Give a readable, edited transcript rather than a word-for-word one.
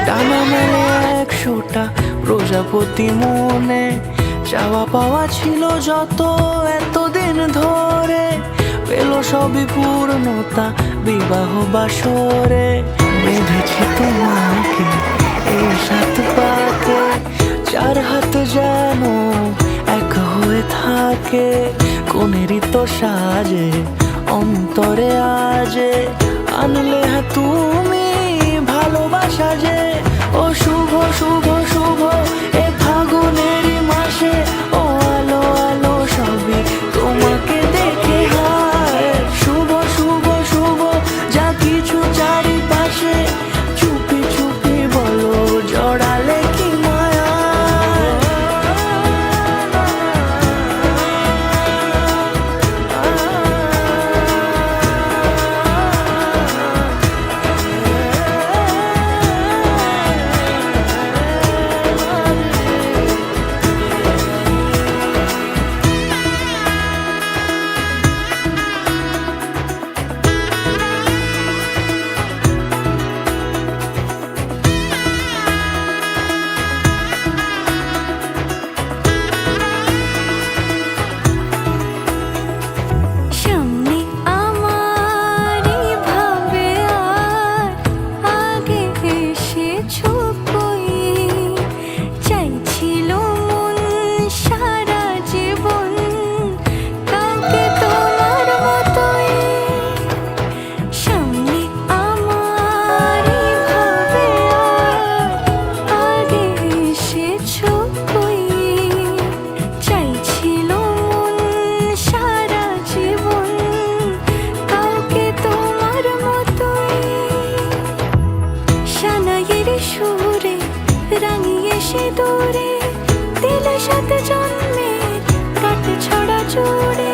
ডানা মেলে 100টা প্রজাপতি মনে, চাওয়া পাওয়া ছিল যত এতদিন ধরে, পেল সবই পূর্ণতা বিবাহ বাসরে। বেঁধেছি তোমাকে এই 7 পাকে, 4 হাত যেন এক হয়ে থাকে, কোনেরই তো সাজে অন্তরে আজে, আনলে তুমি ভালোবাসা যে। ও শুভ শুভ শুভ এ ফাগুনেরই মাসে, ও আলো আলো সবই তোমাকে দেখে হয়। শুভ শুভ শুভ যা কিছু চারিপাশে, চুপি চুপি বলো জড়ালে কি মায়া। সুরে রাঙিয়ে সে দূরে, দিলে 7 জন্মের কাটে ছড়া জুড়ে।